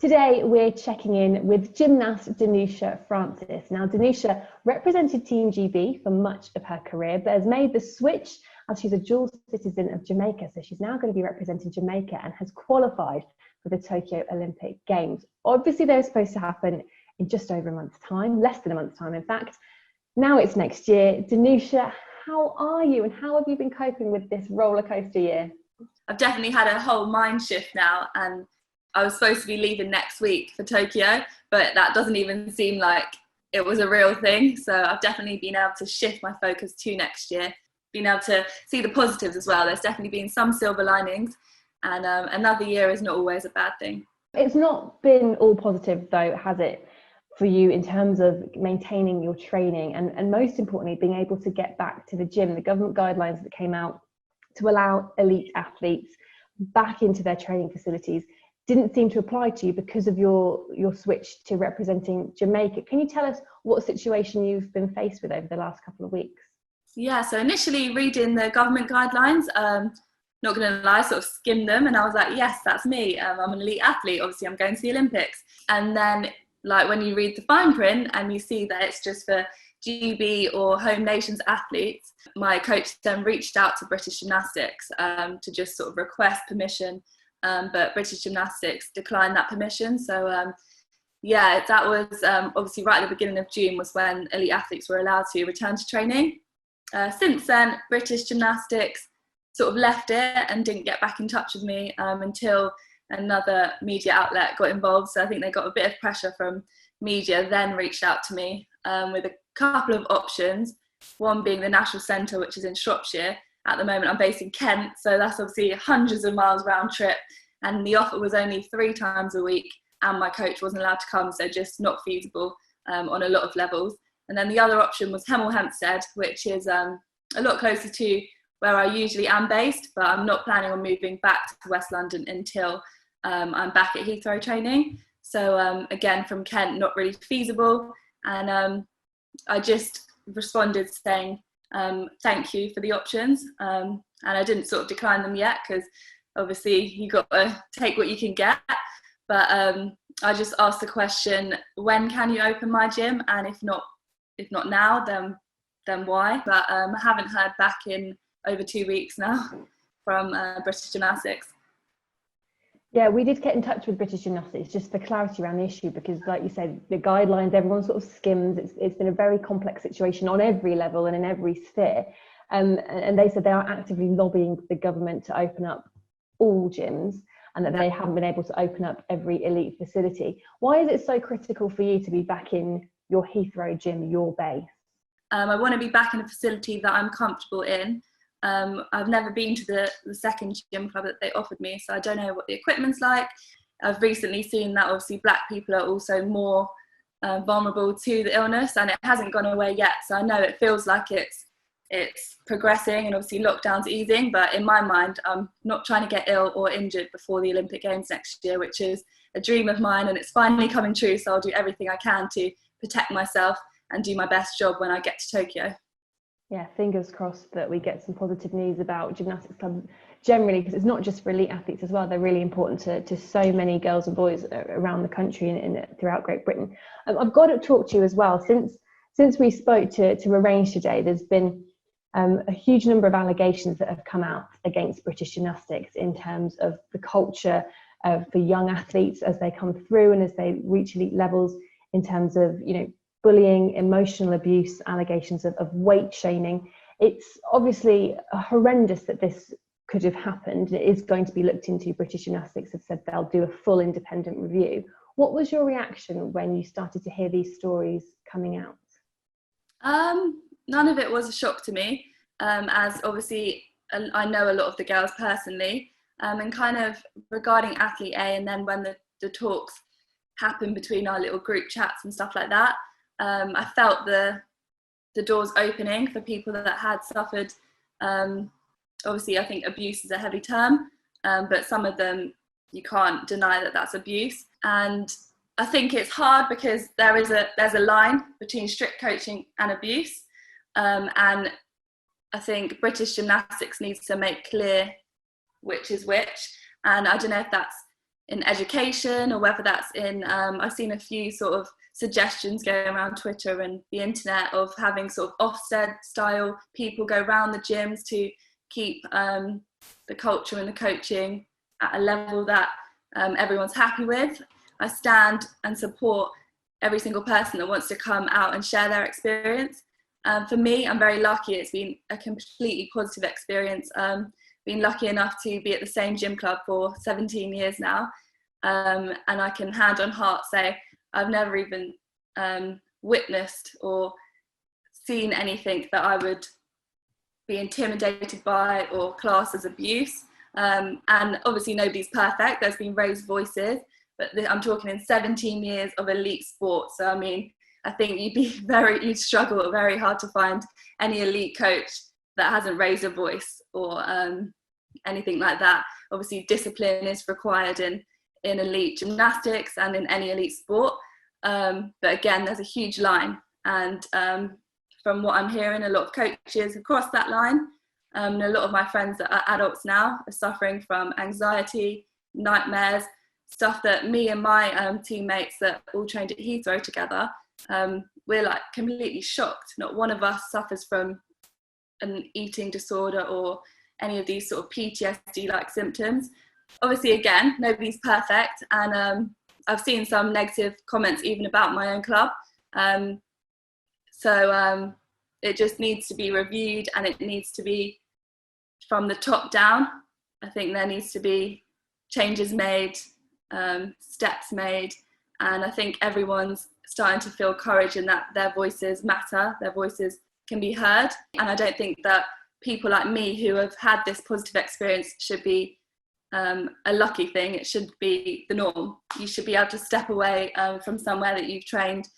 Today, we're checking in with gymnast Danusia Francis. Now, Danusia represented Team GB for much of her career, but has made the switch as she's a dual citizen of Jamaica. So she's now going to be representing Jamaica and has qualified for the Tokyo Olympic Games. Obviously, they're supposed to happen in just over a month's time, less than a month's time, in fact. Now it's next year. Danusia, how are you and how have you been coping with this roller coaster year? I've definitely had a whole mind shift now, and I was supposed to be leaving next week for Tokyo, but that doesn't even seem like it was a real thing. So I've definitely been able to shift my focus to next year, been able to see the positives as well. There's definitely been some silver linings, and another year is not always a bad thing. It's not been all positive though, has it, for you in terms of maintaining your training and most importantly, being able to get back to the gym? The government guidelines that came out to allow elite athletes back into their training facilities didn't seem to apply to you because of your switch to representing Jamaica. Can you tell us what situation you've been faced with over the last couple of weeks? Yeah, so initially reading the government guidelines, not going to lie, sort of skimmed them, and I was like, yes, that's me. I'm an elite athlete. Obviously, I'm going to the Olympics. And then, like, when you read the fine print and you see that it's just for GB or home nations athletes, my coach then reached out to British Gymnastics to just sort of request permission. But British Gymnastics declined that permission. So yeah, that was obviously right at the beginning of June was when elite athletes were allowed to return to training. Since then, British Gymnastics sort of left it and didn't get back in touch with me until another media outlet got involved. So I think they got a bit of pressure from media, then reached out to me with a couple of options, one being the National Centre, which is in Shropshire. At the moment, I'm based in Kent, so that's obviously hundreds of miles round trip, and the offer was only 3 times a week, and my coach wasn't allowed to come, so just not feasible on a lot of levels. And then the other option was Hemel Hempstead, which is a lot closer to where I usually am based, but I'm not planning on moving back to West London until I'm back at Heathrow training. So again, from Kent, not really feasible, and I just responded saying, thank you for the options, and I didn't sort of decline them yet because obviously you got to take what you can get, but I just asked the question, when can you open my gym, and if not now, then why? But I haven't heard back in over 2 weeks now from British Gymnastics. Yeah, we did get in touch with British Gymnastics just for clarity around the issue because, like you said, the guidelines, everyone sort of skims. It's been a very complex situation on every level and in every sphere. And they said they are actively lobbying the government to open up all gyms and that they haven't been able to open up every elite facility. Why is it so critical for you to be back in your Heathrow gym, your base? I want to be back in a facility that I'm comfortable in. I've never been to the second gym club that they offered me, so I don't know what the equipment's like. I've recently seen that obviously black people are also more vulnerable to the illness, and it hasn't gone away yet. So I know it feels like it's progressing, and obviously lockdown's easing, but in my mind, I'm not trying to get ill or injured before the Olympic Games next year, which is a dream of mine, and it's finally coming true. So I'll do everything I can to protect myself and do my best job when I get to Tokyo. Yeah, fingers crossed that we get some positive news about gymnastics clubs generally, because it's not just for elite athletes as well. They're really important to so many girls and boys around the country and throughout Great Britain. I've got to talk to you as well. Since we spoke to arrange today, there's been a huge number of allegations that have come out against British Gymnastics in terms of the culture for young athletes as they come through and as they reach elite levels, in terms of, bullying, emotional abuse, allegations of weight shaming. It's obviously horrendous that this could have happened. It is going to be looked into. British Gymnastics have said they'll do a full independent review. What was your reaction when you started to hear these stories coming out? None of it was a shock to me, as obviously I know a lot of the girls personally, and kind of regarding Athlete A, and then when the talks happened between our little group chats and stuff like that, I felt the doors opening for people that had suffered. Obviously, I think abuse is a heavy term, but some of them, you can't deny that that's abuse. And I think it's hard because there's a line between strict coaching and abuse. And I think British Gymnastics needs to make clear which is which. And I don't know if that's in education, or whether that's in, I've seen a few sort of suggestions going around Twitter and the internet of having sort of Ofsted style people go around the gyms to keep the culture and the coaching at a level that everyone's happy with. I stand and support every single person that wants to come out and share their experience. For me, I'm very lucky. It's been a completely positive experience. Been lucky enough to be at the same gym club for 17 years now. And I can hand on heart say I've never even witnessed or seen anything that I would be intimidated by or class as abuse. And obviously nobody's perfect. There's been raised voices, but I'm talking in 17 years of elite sport. So I mean, I think you'd struggle very hard to find any elite coach that hasn't raised a voice or anything like that. Obviously discipline is required in elite gymnastics and in any elite sport. But again, there's a huge line. And from what I'm hearing, a lot of coaches have crossed that line. And a lot of my friends that are adults now are suffering from anxiety, nightmares, stuff that me and my teammates that all trained at Heathrow together, we're like completely shocked. Not one of us suffers from an eating disorder or any of these sort of PTSD-like symptoms. Obviously, again, nobody's perfect, and I've seen some negative comments even about my own club. So it just needs to be reviewed, and it needs to be from the top down. I think there needs to be changes made, steps made, and I think everyone's starting to feel courage in that their voices matter, their voices can be heard. And I don't think that people like me who have had this positive experience should be a lucky thing. It should be the norm. You should be able to step away from somewhere that you've trained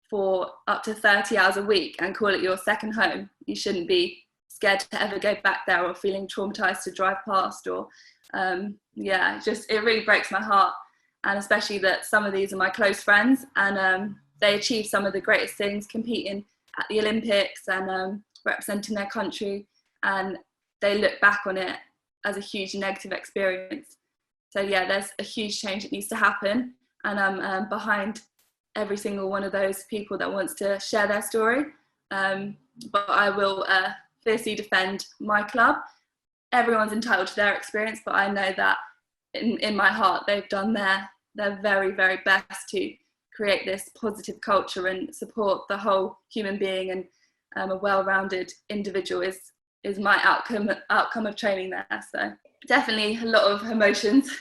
for up to 30 hours a week and call it your second home. You shouldn't be scared to ever go back there or feeling traumatized to drive past, or it really breaks my heart. And especially that some of these are my close friends, and they achieve some of the greatest things, competing at the Olympics and representing their country, and they look back on it as a huge negative experience. So yeah, there's a huge change that needs to happen, and I'm behind every single one of those people that wants to share their story. But I will fiercely defend my club. Everyone's entitled to their experience, but I know that in my heart they've done their very, very best to create this positive culture and support the whole human being, and a well-rounded individual is my outcome of training there. So definitely a lot of emotions.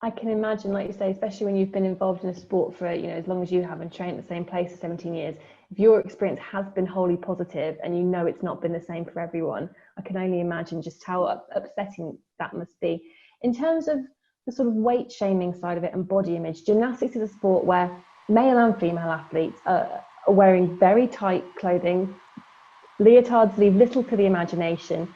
I can imagine, like you say, especially when you've been involved in a sport for as long as you have and trained at the same place for 17 years, if your experience has been wholly positive and it's not been the same for everyone, I can only imagine just how upsetting that must be. In terms of the sort of weight shaming side of it and body image, gymnastics is a sport where male and female athletes are wearing very tight clothing. Leotards leave little to the imagination.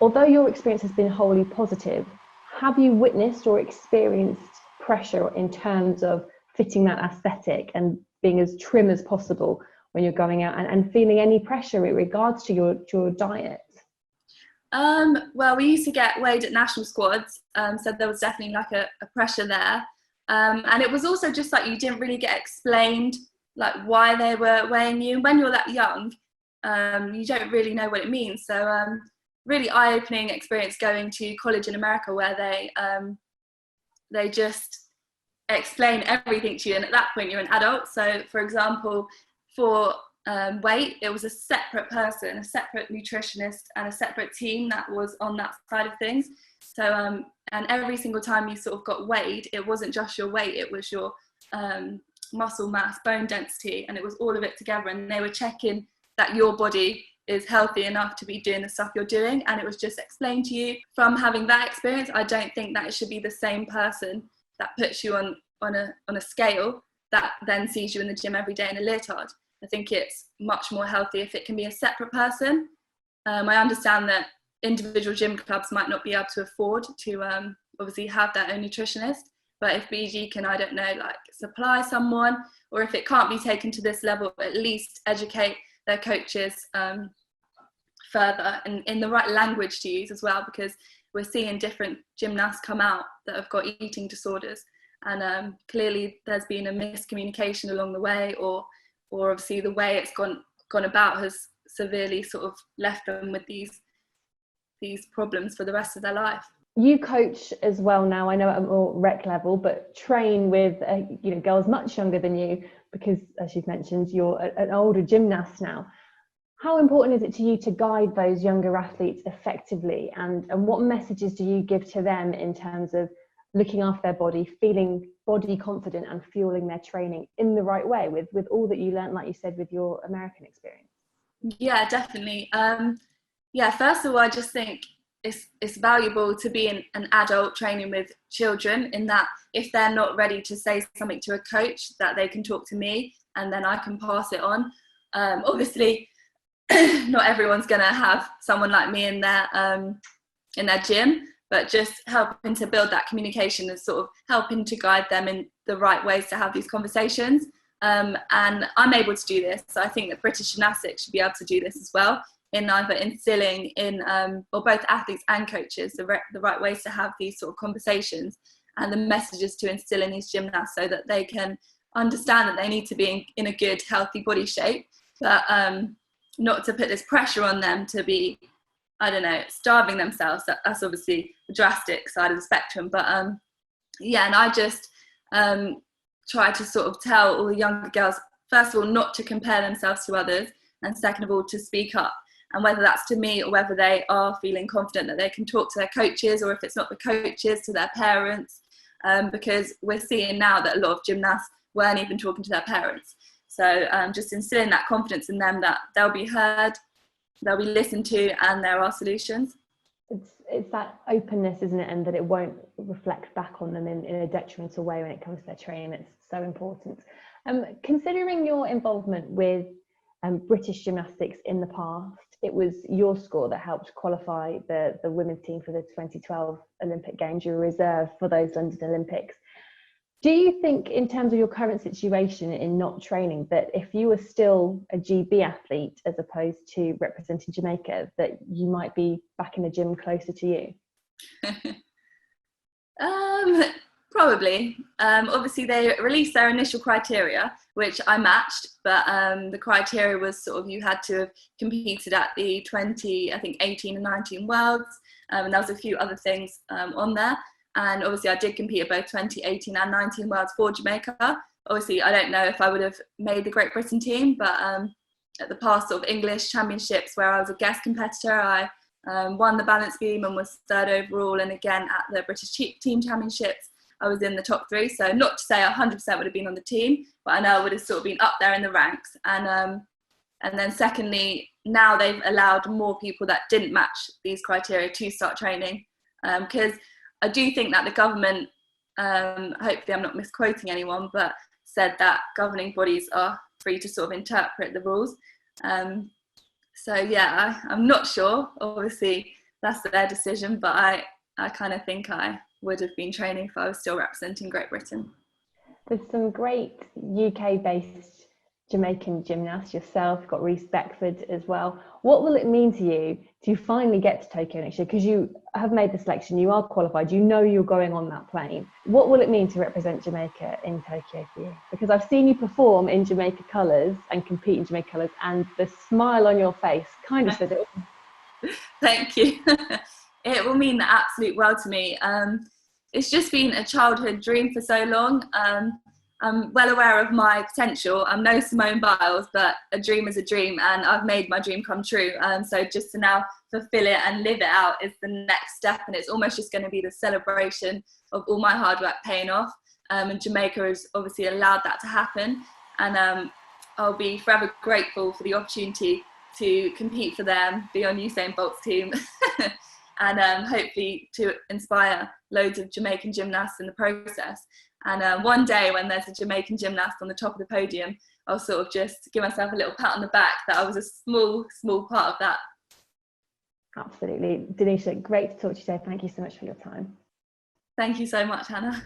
Although your experience has been wholly positive, have you witnessed or experienced pressure in terms of fitting that aesthetic and being as trim as possible when you're going out, and feeling any pressure in regards to your diet? Well, we used to get weighed at national squads, so there was definitely like a pressure there. And it was also just like you didn't really get explained like why they were weighing you. When you're that young, you don't really know what it means. So really eye-opening experience going to college in America, where they just explain everything to you, and at that point you're an adult. So for example, for weight, it was a separate person, a separate nutritionist and a separate team that was on that side of things. So and every single time you sort of got weighed, it wasn't just your weight, it was your muscle mass, bone density, and it was all of it together, and they were checking that your body is healthy enough to be doing the stuff you're doing. And it was just explained to you. From having that experience, I don't think that it should be the same person that puts you on a scale that then sees you in the gym every day in a leotard. I think it's much more healthy if it can be a separate person. I understand that individual gym clubs might not be able to afford to obviously have their own nutritionist, but if BG can, I don't know, like supply someone, or if it can't be taken to this level, at least educate their coaches further and in the right language to use as well, because we're seeing different gymnasts come out that have got eating disorders, and clearly there's been a miscommunication along the way, or obviously the way it's gone about has severely sort of left them with these problems for the rest of their life. You coach as well now, I know at a more rec level, but train with girls much younger than you, because as you've mentioned, you're an older gymnast now. How important is it to you to guide those younger athletes effectively, and what messages do you give to them in terms of looking after their body, feeling body confident and fueling their training in the right way with all that you learned, like you said, with your American experience? Yeah, definitely. First of all, I just think it's valuable to be an adult training with children, in that if they're not ready to say something to a coach, that they can talk to me and then I can pass it on. Obviously, not everyone's going to have someone like me in their gym, but just helping to build that communication and sort of helping to guide them in the right ways to have these conversations. And I'm able to do this. So I think that British Gymnastics should be able to do this as well, in either instilling in, or both athletes and coaches, the right ways to have these sort of conversations and the messages to instill in these gymnasts, so that they can understand that they need to be in a good, healthy body shape, but not to put this pressure on them to be, I don't know, starving themselves. That's obviously the drastic side of the spectrum. But and I just try to sort of tell all the younger girls, first of all, not to compare themselves to others, and second of all, to speak up. And whether that's to me or whether they are feeling confident that they can talk to their coaches, or if it's not the coaches, to their parents, because we're seeing now that a lot of gymnasts weren't even talking to their parents. So just instilling that confidence in them that they'll be heard, they'll be listened to, and there are solutions. It's that openness, isn't it? And that it won't reflect back on them in a detrimental way when it comes to their training. It's so important. Considering your involvement with British Gymnastics in the past, it was your score that helped qualify the women's team for the 2012 Olympic Games. You were reserved for those London Olympics. Do you think, in terms of your current situation in not training, that if you were still a GB athlete as opposed to representing Jamaica, that you might be back in the gym closer to you? Probably. Obviously, they released their initial criteria, which I matched, but the criteria was sort of, you had to have competed at the 18 and 19 Worlds, and there was a few other things on there. And obviously I did compete at both 2018 and 19 Worlds for Jamaica. Obviously, I don't know if I would have made the Great Britain team, but at the past sort of English championships, where I was a guest competitor, I won the balance beam and was third overall. And again, at the British team championships, I was in the top 3. So not to say 100% would have been on the team, but I know I would have sort of been up there in the ranks. And then secondly, now they've allowed more people that didn't match these criteria to start training, because I do think that the government, hopefully I'm not misquoting anyone, but said that governing bodies are free to sort of interpret the rules. I'm not sure. Obviously, that's their decision, but I kind of think I would have been training if I was still representing Great Britain. There's some great UK-based Jamaican gymnasts, yourself, got Reece Beckford as well. What will it mean to you to finally get to Tokyo next year? Because you have made the selection, you are qualified, you know you're going on that plane. What will it mean to represent Jamaica in Tokyo for you? Because I've seen you perform in Jamaica colours and compete in Jamaica colours, and the smile on your face kind of says it all. Thank you. It will mean the absolute world to me. It's just been a childhood dream for so long. I'm well aware of my potential. I'm no Simone Biles, but a dream is a dream, and I've made my dream come true. So just to now fulfill it and live it out is the next step, and it's almost just going to be the celebration of all my hard work paying off. And Jamaica has obviously allowed that to happen, and I'll be forever grateful for the opportunity to compete for them, be on Usain Bolt's team, and hopefully to inspire loads of Jamaican gymnasts in the process. And one day when there's a Jamaican gymnast on the top of the podium, I'll sort of just give myself a little pat on the back that I was a small part of that. Absolutely. Danusia, great to talk to you today. Thank you so much for your time. Thank you so much, Hannah.